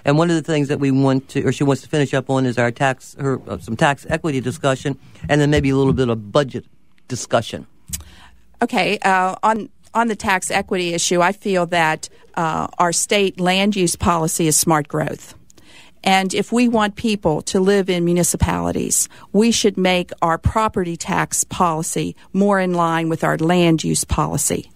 And one of the things that we want to, or she wants to finish up on, is our some tax equity discussion, and then maybe a little bit of budget discussion. Okay. On the tax equity issue, I feel that our state land use policy is smart growth. And if we want people to live in municipalities, we should make our property tax policy more in line with our land use policy.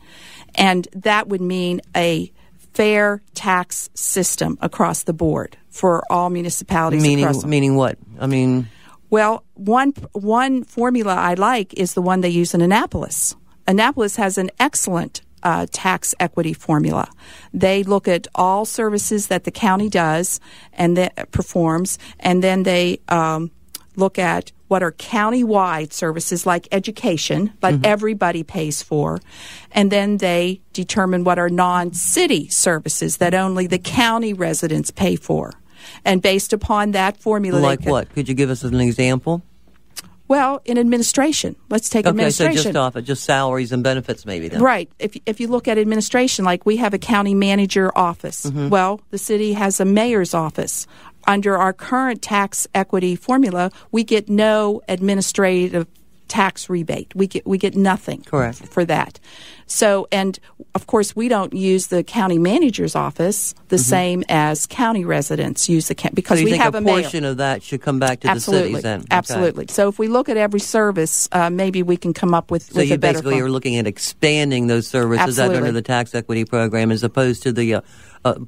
And that would mean a fair tax system across the board for all municipalities. Meaning what? I mean... Well, one formula I like is the one they use in Annapolis. Annapolis has an excellent tax equity formula. They look at all services that the county does and that performs, and then they look at what are county-wide services like education, but everybody pays for, and then they determine what are non-city services that only the county residents pay for. And based upon that formula... Like what? Could you give us an example? Well, in administration. Let's take administration. So just salaries and benefits maybe then. Right. If you look at administration, like we have a county manager office. Well, the city has a mayor's office. Under our current tax equity formula, we get no administrative tax rebate. We get nothing. Correct. For that. So, and of course, we don't use the county manager's office the same as county residents use because we have a mayor. A portion of that should come back to the cities then. Absolutely. So if we look at every service, maybe we can come up with a better. So you basically are looking at expanding those services that are under the tax equity program as opposed to the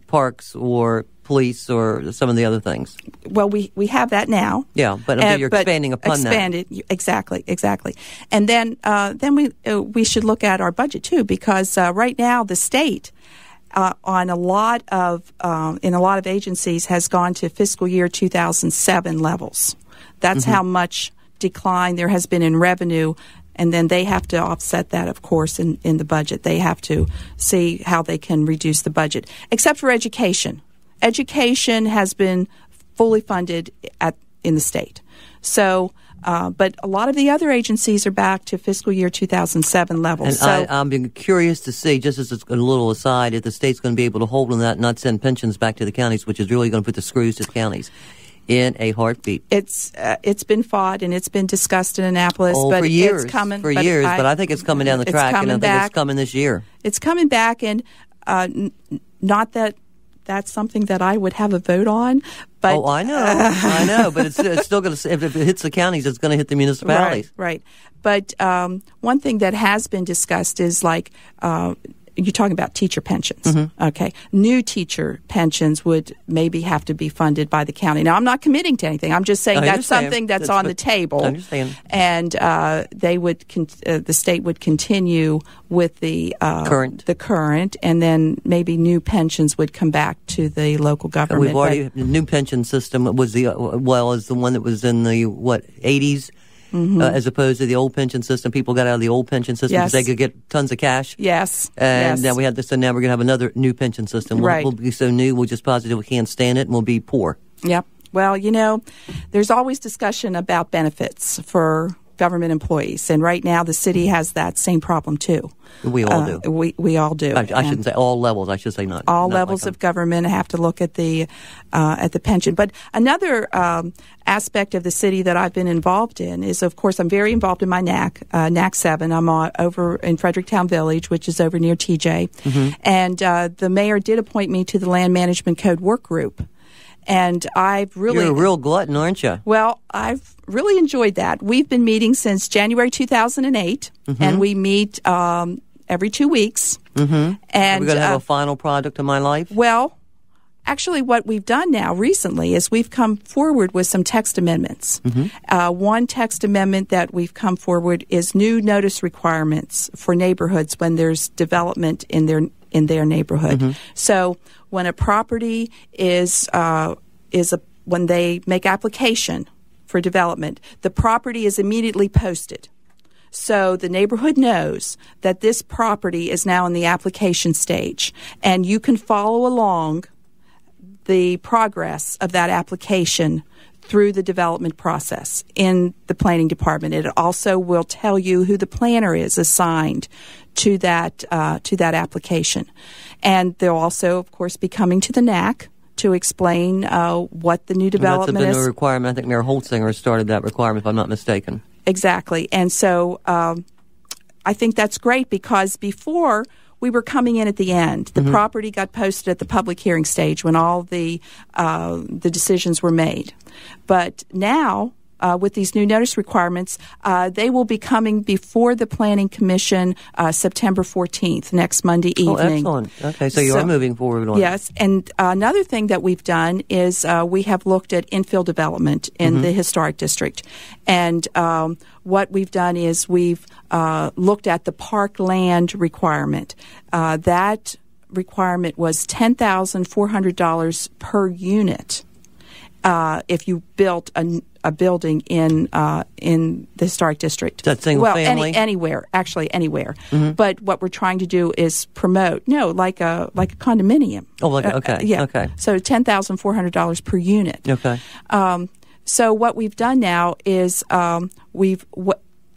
parks or police or some of the other things. Well, we have that now. Yeah, but you're expanding upon that. Exactly. And then we should look at our budget too, because right now the state in a lot of agencies has gone to fiscal year 2007 levels. That's how much decline there has been in revenue. And then they have to offset that, of course, in the budget. They have to see how they can reduce the budget, except for education. Education has been fully funded in the state. So, but a lot of the other agencies are back to fiscal year 2007 levels. And I'm curious to see, just as a little aside, if the state's going to be able to hold on that and not send pensions back to the counties, which is really going to put the screws to the counties in a heartbeat. It's been fought and it's been discussed in Annapolis, but for years, it's coming. But I think it's coming down the track, and I think it's coming this year. It's coming back, and not that that's something that I would have a vote on. But I know, but it's still going to. If it hits the counties, it's going to hit the municipalities. Right. But one thing that has been discussed is like. You're talking about teacher pensions. Okay. New teacher pensions would maybe have to be funded by the county. Now, I'm not committing to anything. I'm just saying that's something that's on the table. I understand. And the state would continue with the current, and then maybe new pensions would come back to the local government. We've already the new pension system was the one that was in the 80s. As opposed to the old pension system. People got out of the old pension system because they could get tons of cash. Yes. And now we have this, and now we're going to have another new pension system. We'll be so new, we'll just positively can't stand it, and we'll be poor. Yep. Well, there's always discussion about benefits for government employees, and right now the city has that same problem too. We all do. We all do. I shouldn't say all levels. I should say not. All levels of government have to look at the pension. But another aspect of the city that I've been involved in is, of course, I'm very involved in my NAC 7. I'm over in Fredericktown Village, which is over near TJ, and the mayor did appoint me to the Land Management Code Work Group. And you're a real glutton, aren't you? Well, I've really enjoyed that. We've been meeting since January 2008, and we meet every 2 weeks. And are we going to have a final product of my life? Well, actually, what we've done now recently is we've come forward with some text amendments. One text amendment that we've come forward is new notice requirements for neighborhoods when there's development in their neighborhood. So when a property when they make application for development, the property is immediately posted. So the neighborhood knows that this property is now in the application stage, and you can follow along the progress of that application through the development process in the planning department. It also will tell you who the planner is assigned to that application. And they'll also, of course, be coming to the NAC to explain what the new development That's is. a new requirement. I think Mayor Holtzinger started that requirement, if I'm not mistaken. Exactly. And so I think that's great, because before we were coming in at the end. The property got posted at the public hearing stage when all the decisions were made. But now, with these new notice requirements, they will be coming before the Planning Commission September 14th, next Monday evening. Oh, excellent. Okay, so you are moving forward on it. Yes, and another thing that we've done is we have looked at infill development in the historic district. And what we've done is we've looked at the park land requirement. That requirement was $10,400 per unit if you built a building in the historic district. Is that single family? Anywhere, actually anywhere. But what we're trying to do is promote, like a condominium. Oh, okay. Yeah. Okay. So $10,400 per unit. Okay. So what we've done now is we've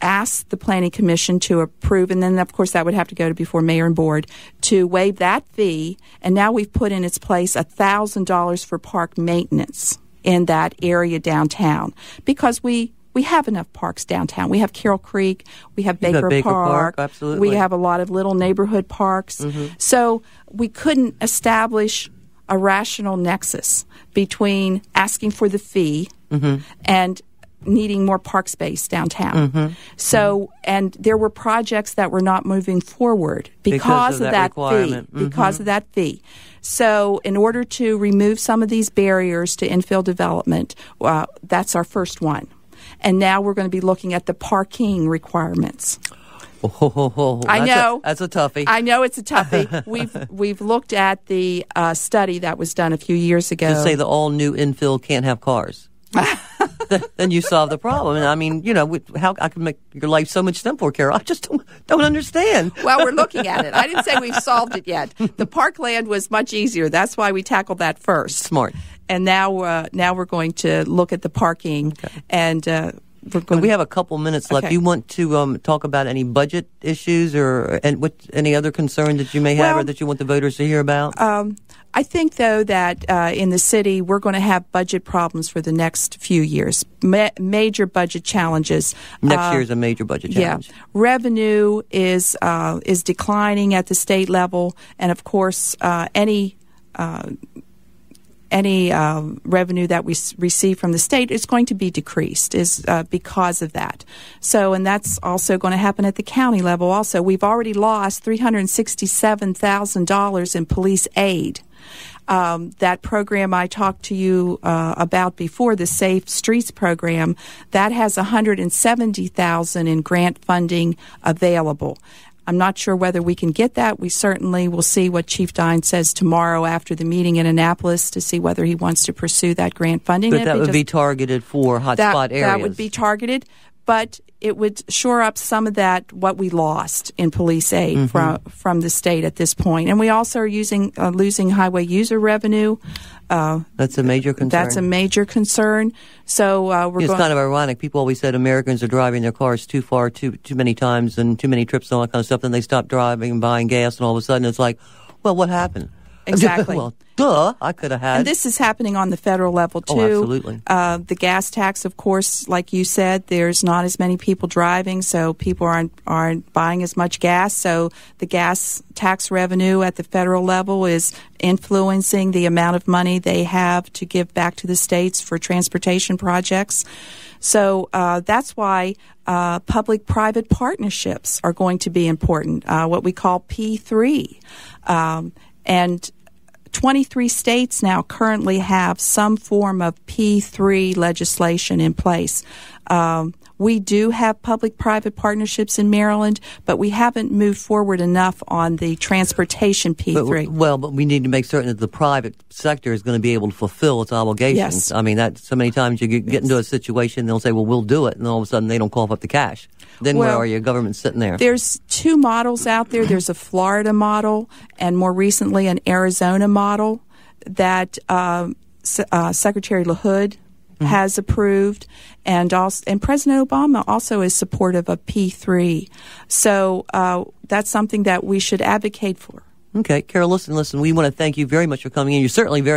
asked the Planning Commission to approve, and then, of course, that would have to go to before Mayor and Board, to waive that fee. And now we've put in its place $1,000 for park maintenance in that area downtown, because we have enough parks downtown. We have Carroll Creek, we have Baker Park, absolutely. We have a lot of little neighborhood parks. So we couldn't establish a rational nexus between asking for the fee and needing more park space downtown. So, and there were projects that were not moving forward because of that fee. Because of that fee. So, in order to remove some of these barriers to infill development, that's our first one. And now we're going to be looking at the parking requirements. I know that's a toughie. I know it's a toughie. We've looked at the study that was done a few years ago. To say the all new infill can't have cars. Then you solve the problem. And I mean, how I can make your life so much simpler, Carol. I just don't understand. Well, we're looking at it. I didn't say we've solved it yet. The parkland was much easier. That's why we tackled that first. Smart. And now we're going to look at the parking. Okay. And we have a couple minutes left. Okay. You want to talk about any budget issues or any other concern that you may have or that you want the voters to hear about? I think, though, that in the city we're going to have budget problems for the next few years, major budget challenges. Next year is a major budget challenge. Yeah. Revenue is declining at the state level, and, of course, any revenue that we receive from the state is going to be decreased because of that. So, and that's also going to happen at the county level also. We've already lost $367,000 in police aid. That program I talked to you about before, the Safe Streets program, that has $170,000 in grant funding available. I'm not sure whether we can get that. We certainly will see what Chief Dine says tomorrow after the meeting in Annapolis to see whether he wants to pursue that grant funding. But that would be targeted for hotspot areas. That would be targeted, but it would shore up some of that, what we lost in police aid from the state at this point. And we also are losing highway user revenue. That's a major concern. That's a major concern. So it's kind of ironic. People always said Americans are driving their cars too far, too many times, and too many trips and all that kind of stuff. Then they stop driving and buying gas, and all of a sudden it's like, well, what happened? Exactly. Well, duh, I could have had. And this is happening on the federal level, too. Oh, absolutely. The gas tax, of course, like you said, there's not as many people driving, so people aren't buying as much gas. So the gas tax revenue at the federal level is influencing the amount of money they have to give back to the states for transportation projects. So that's why public-private partnerships are going to be important, what we call P3. And 23 states now currently have some form of P3 legislation in place. We do have public-private partnerships in Maryland, but we haven't moved forward enough on the transportation P3. But we need to make certain that the private sector is going to be able to fulfill its obligations. Yes. I mean, that so many times you get into a situation, they'll say, well, we'll do it, and all of a sudden they don't cough up the cash. Then where are you? Government sitting there. There's two models out there. There's a Florida model and more recently an Arizona model that Secretary LaHood has approved, and President Obama also is supportive of P3. So that's something that we should advocate for. Okay, Carol, listen, we want to thank you very much for coming in. You're certainly very